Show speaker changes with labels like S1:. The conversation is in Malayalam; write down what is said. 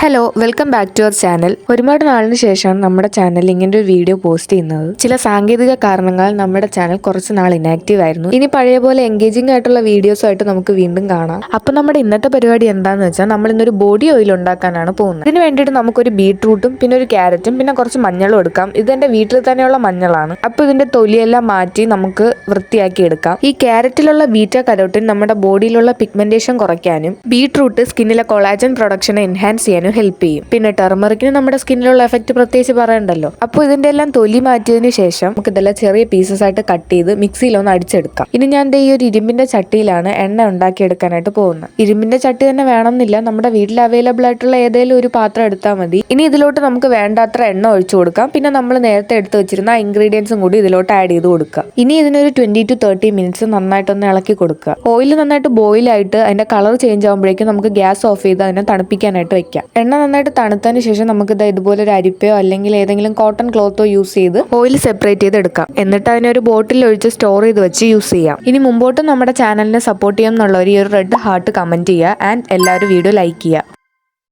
S1: Hello welcome back to our channel. ഒരുപാട് നാളിന് ശേഷമാണ് നമ്മുടെ ചാനൽ ഇങ്ങനെ ഒരു വീഡിയോ പോസ്റ്റ് ചെയ്യുന്നത്. ചില സാങ്കേതിക കാരണങ്ങൾ നമ്മുടെ ചാനൽ കുറച്ച് നാൾ ഇനാക്റ്റീവ് ആയിരുന്നു. ഇനി പഴയ പോലെ എൻഗേജിംഗ് ആയിട്ടുള്ള വീഡിയോസ് ആയിട്ട് നമുക്ക് വീണ്ടും കാണാം. അപ്പൊ നമ്മുടെ ഇന്നത്തെ പരിപാടി എന്താണെന്ന് വെച്ചാൽ നമ്മൾ ഇന്നൊരു ബോഡി ഓയിൽ ഉണ്ടാക്കാനാണ് പോകുന്നത്. ഇതിന് വേണ്ടിയിട്ട് നമുക്കൊരു ബീട്രൂട്ടും പിന്നെ ഒരു ക്യാരറ്റും പിന്നെ കുറച്ച് മഞ്ഞളും എടുക്കാം. ഇതെന്റെ വീട്ടിൽ തന്നെയുള്ള മഞ്ഞളാണ്. അപ്പൊ ഇതിന്റെ തൊലിയെല്ലാം മാറ്റി നമുക്ക് വൃത്തിയാക്കി എടുക്കാം. ഈ ക്യാരറ്റിലുള്ള ബീറ്റ കരോട്ടിൻ നമ്മുടെ ബോഡിയിലുള്ള പിഗ്മെന്റേഷൻ കുറയ്ക്കാനും ബീട്രൂട്ട് സ്കിന്നിലെ കൊളാജൻ പ്രൊഡക്ഷനെ എൻഹാൻസ് ചെയ്യാനും ഹെൽപ്പ് ചെയ്യും. പിന്നെ ടെർമറിക്കിന് നമ്മുടെ സ്കിന്നിലുള്ള എഫക്ട് പ്രത്യേകിച്ച് പറയണ്ടല്ലോ. അപ്പോൾ ഇതിന്റെ എല്ലാം തൊലി മാറ്റിയതിനു ശേഷം നമുക്ക് ഇതെല്ലാം ചെറിയ പീസസ് ആയിട്ട് കട്ട് ചെയ്ത് മിക്സിയിൽ ഒന്ന് അടിച്ചെടുക്കാം. ഇനി ഞാൻ ഈ ഒരു ഇരുമ്പിന്റെ ചട്ടിയിലാണ് എണ്ണ ഉണ്ടാക്കിയെടുക്കാനായിട്ട് പോകുന്നത്. ഇരുമ്പിന്റെ ചട്ടി തന്നെ വേണമെന്നില്ല, നമ്മുടെ വീട്ടിൽ അവൈലബിൾ ആയിട്ടുള്ള ഏതെങ്കിലും ഒരു പാത്രം എടുത്താൽ മതി. ഇനി ഇതിലോട്ട് നമുക്ക് വേണ്ടത്ര എണ്ണ ഒഴിച്ചു കൊടുക്കാം. പിന്നെ നമ്മൾ നേരത്തെ എടുത്ത് വെച്ചിരുന്ന ഇൻഗ്രീഡിയൻസും കൂടി ഇതിലോട്ട് ആഡ് ചെയ്ത് കൊടുക്കുക. ഇനി ഇതിനൊരു 20 to 30 മിനിറ്റ്സ് നന്നായിട്ടൊന്ന് ഇളക്കി കൊടുക്കുക. ഓയിൽ നന്നായിട്ട് ബോയിൽ ആയിട്ട് അതിന്റെ കളർ ചേഞ്ച് ആകുമ്പോഴേക്കും നമുക്ക് ഗ്യാസ് ഓഫ് ചെയ്ത് അതിനെ തണുപ്പിക്കാനായിട്ട് വെക്കാം. എണ്ണ നന്നായിട്ട് തണുത്തതിന് ശേഷം നമുക്ക് ഇതുപോലെ ഒരു അരിപ്പയോ അല്ലെങ്കിൽ ഏതെങ്കിലും കോട്ടൺ ക്ലോത്തോ യൂസ് ചെയ്ത് ഓയിൽ സെപ്പറേറ്റ് ചെയ്ത് എടുക്കാം. എന്നിട്ട് അതിനെ ഒരു ബോട്ടിൽ ഒഴിച്ച് സ്റ്റോർ ചെയ്ത് വെച്ച് യൂസ് ചെയ്യാം. ഇനി മുമ്പോട്ടും നമ്മുടെ ചാനലിനെ സപ്പോർട്ട് ചെയ്യാം എന്നുള്ളവർ ഈ ഒരു റെഡ് ഹാർട്ട് കമന്റ് ചെയ്യുക ആൻഡ് എല്ലാവരും വീഡിയോ ലൈക്ക് ചെയ്യുക.